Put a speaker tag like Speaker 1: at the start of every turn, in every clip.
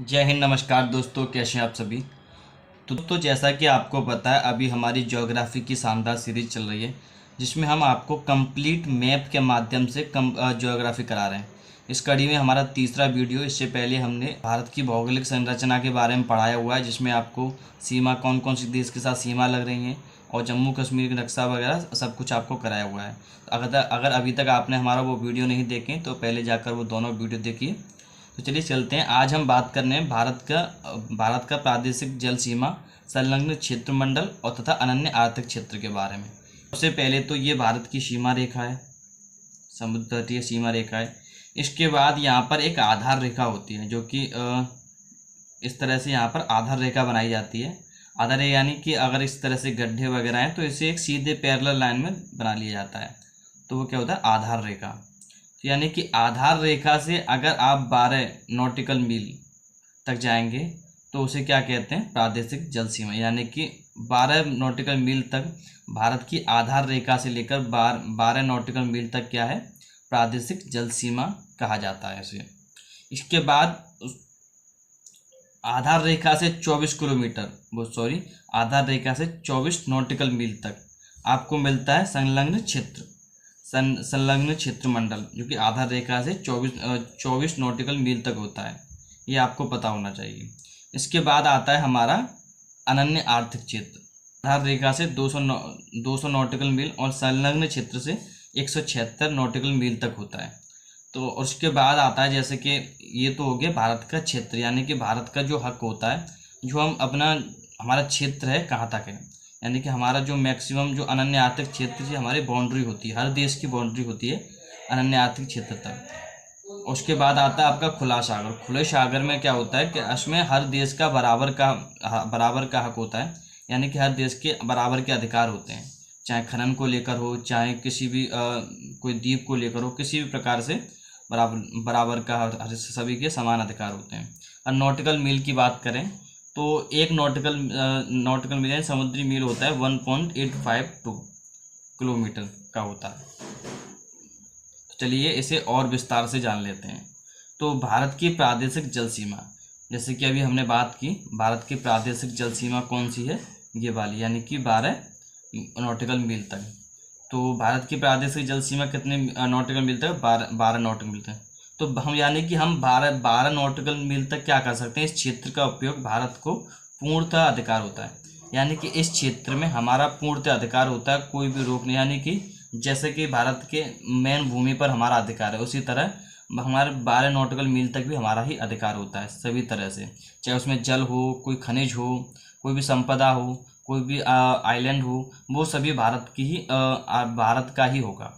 Speaker 1: जय हिंद। नमस्कार दोस्तों, कैसे हैं आप सभी। तो जैसा कि आपको पता है, अभी हमारी ज्योग्राफी की शानदार सीरीज चल रही है जिसमें हम आपको कंप्लीट मैप के माध्यम से ज्योग्राफी करा रहे हैं। इस कड़ी में हमारा तीसरा वीडियो। इससे पहले हमने भारत की भौगोलिक संरचना के बारे में पढ़ाया हुआ है, जिसमें आपको सीमा कौन कौन सी देश के साथ सीमा लग रही हैं और जम्मू कश्मीर का नक्शा वगैरह सब कुछ आपको कराया हुआ है। अगर अगर अभी तक आपने हमारा वो वीडियो नहीं देखे तो पहले जाकर वो दोनों वीडियो देखिए। तो चलिए चलते हैं। आज हम बात करने हैं भारत का प्रादेशिक जल सीमा, संलग्न क्षेत्र मंडल और तथा अनन्य आर्थिक क्षेत्र के बारे में। सबसे पहले तो ये भारत की सीमा रेखा है, समुद्र तटीय सीमा रेखा है। इसके बाद यहाँ पर एक आधार रेखा होती है जो कि इस तरह से यहाँ पर आधार रेखा बनाई जाती है। आधार रेखा यानी कि अगर इस तरह से गड्ढे वगैरह हैं तो इसे एक सीधे पैरेलल लाइन में बना लिया जाता है, तो वो क्या होता है, आधार रेखा। यानी कि आधार रेखा से अगर आप 12 नॉटिकल मील तक जाएंगे तो उसे क्या कहते हैं, प्रादेशिक जल सीमा। यानी कि 12 नॉटिकल मील तक भारत की आधार रेखा से लेकर 12 नॉटिकल मील तक क्या है, प्रादेशिक जल सीमा कहा जाता है इसे। इसके बाद आधार रेखा से 24 किलोमीटर वो सॉरी आधार रेखा से 24 नॉटिकल मील तक आपको मिलता है संलग्न क्षेत्र, संलग्न क्षेत्र मंडल, जो कि आधार रेखा से 24 नॉटिकल मील तक होता है। ये आपको पता होना चाहिए। इसके बाद आता है हमारा अनन्य आर्थिक क्षेत्र। आधार रेखा से 200 नॉटिकल मील और संलग्न क्षेत्र से 176 नॉटिकल मील तक होता है। तो उसके बाद आता है, जैसे कि ये तो हो गया भारत का क्षेत्र, यानी कि भारत का जो हक होता है, जो हम अपना हमारा क्षेत्र है कहाँ तक है, यानी कि हमारा जो मैक्सिमम जो अनन्य आर्थिक क्षेत्र से हमारी बाउंड्री होती है, हर देश की बाउंड्री होती है अनन्य आर्थिक क्षेत्र तक। उसके बाद आता है आपका खुला सागर। खुले सागर में क्या होता है कि इसमें हर देश का बराबर का हक होता है, यानी कि हर देश के बराबर के अधिकार होते हैं, चाहे खनन को लेकर हो, चाहे किसी भी कोई द्वीप को लेकर हो, किसी भी प्रकार से बराबर का सभी के समान अधिकार होते हैं। और नॉटिकल मील की बात करें तो एक नॉटिकल मील यानी समुद्री मील होता है 1.852 किलोमीटर का होता है। तो चलिए इसे और विस्तार से जान लेते हैं। तो भारत की प्रादेशिक जल सीमा, जैसे कि अभी हमने बात की, भारत की प्रादेशिक जल सीमा कौन सी है, ये वाली, यानी कि 12 नॉटिकल मील तक। तो भारत की प्रादेशिक जल सीमा कितने नॉटिकल मील तक, 12 नॉटिकल मील तक। तो हम यानी कि हम 12 नॉटिकल मील तक क्या कर सकते हैं, इस क्षेत्र का उपयोग, भारत को पूर्णतः अधिकार होता है, यानी कि इस क्षेत्र में हमारा पूर्णतः अधिकार होता है, कोई भी रोक नहीं। यानी कि जैसे कि भारत के मेन भूमि पर हमारा अधिकार है, उसी तरह हमारे 12 नॉटिकल मील तक भी हमारा ही अधिकार होता है सभी तरह से, चाहे उसमें जल हो, कोई खनिज हो, कोई भी संपदा हो, कोई भी आइलैंड हो, वो सभी भारत की ही भारत का ही होगा।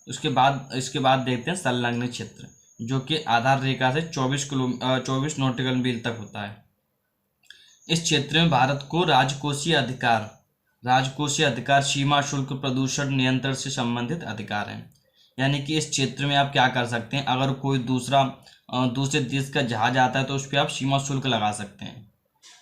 Speaker 1: इसके बाद देखते हैं संलग्न क्षेत्र, जो कि आधार रेखा से 24 नॉटिकल मील तक होता है। इस क्षेत्र में भारत को राजकोषीय अधिकार, सीमा शुल्क, प्रदूषण नियंत्रण से संबंधित अधिकार हैं। यानी कि इस क्षेत्र में आप क्या कर सकते हैं, अगर कोई दूसरे देश का जहाज आता है तो उस पर आप सीमा शुल्क लगा सकते हैं।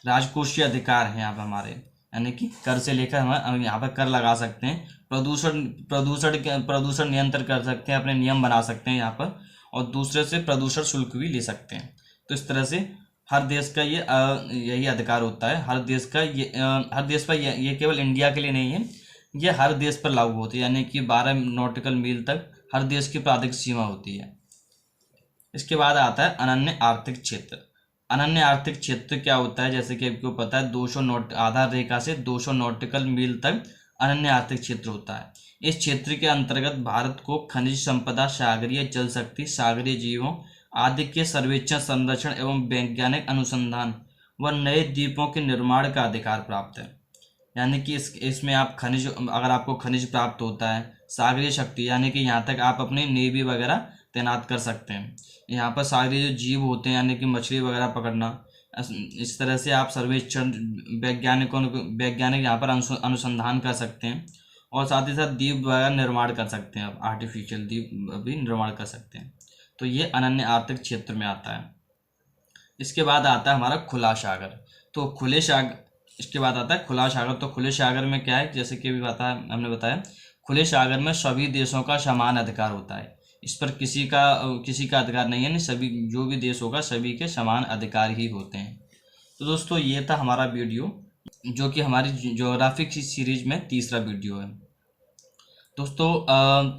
Speaker 1: राजकोषीय अधिकार हैं यहाँ पर हमारे, यानी कि कर से लेकर हम यहाँ पर कर लगा सकते हैं। प्रदूषण नियंत्रण कर सकते हैं, अपने नियम बना सकते हैं यहाँ पर, और दूसरे से प्रदूषण शुल्क भी ले सकते हैं। तो इस तरह से हर देश का यही अधिकार होता है। हर देश पर ये केवल इंडिया के लिए नहीं है, ये हर देश पर लागू होती है, यानी कि 12 नॉटिकल मील तक हर देश की प्रादेशिक सीमा होती है। इसके बाद आता है अनन्य आर्थिक क्षेत्र। अनन्य आर्थिक क्षेत्र क्या होता है, जैसे कि आपको पता है, आधार रेखा से 200 नॉटिकल मील तक अनन्य आर्थिक क्षेत्र होता है। इस क्षेत्र के अंतर्गत भारत को खनिज संपदा, सागरीय जल शक्ति, सागरीय जीवों आदि के सर्वेक्षण, संरक्षण एवं वैज्ञानिक अनुसंधान व नए द्वीपों के निर्माण का अधिकार प्राप्त है। यानी कि इसमें आप अगर आपको खनिज प्राप्त होता है, सागरीय शक्ति, यानी कि यहाँ तक आप अपनी नेवी वगैरह तैनात कर सकते हैं। यहाँ पर सागरीय जो जीव होते हैं, यानी कि मछली वगैरह पकड़ना, इस तरह से आप सर्वेक्षण, वैज्ञानिक यहाँ पर अनुसंधान कर सकते हैं, और साथ ही साथ द्वीप वगैरह निर्माण कर सकते हैं, आप आर्टिफिशियल द्वीप भी निर्माण कर सकते हैं। तो ये अनन्य आर्थिक क्षेत्र में आता है। इसके बाद आता है हमारा खुला सागर। तो इसके बाद आता है खुला सागर। तो खुले सागर में क्या है, जैसे कि अभी हमने बताया, खुले सागर में सभी देशों का समान अधिकार होता है। इस पर किसी का अधिकार नहीं है, नहीं सभी जो भी देश होगा सभी के समान अधिकार ही होते हैं। तो दोस्तों ये था हमारा वीडियो, जो कि हमारी ज्योग्राफी की सीरीज में तीसरा वीडियो है। दोस्तों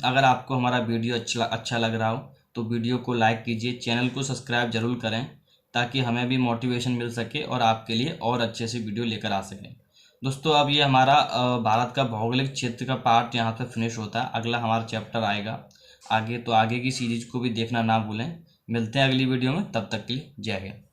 Speaker 1: अगर आपको हमारा वीडियो अच्छा लग रहा हो तो वीडियो को लाइक कीजिए, चैनल को सब्सक्राइब जरूर करें ताकि हमें भी मोटिवेशन मिल सके और आपके लिए और अच्छे से वीडियो लेकर आ सकें। दोस्तों अब ये हमारा भारत का भौगोलिक क्षेत्र का पार्ट यहाँ पर फिनिश होता है। अगला हमारा चैप्टर आएगा आगे, तो आगे की सीरीज को भी देखना ना भूलें। मिलते हैं अगली वीडियो में, तब तक के लिए जय हिंद।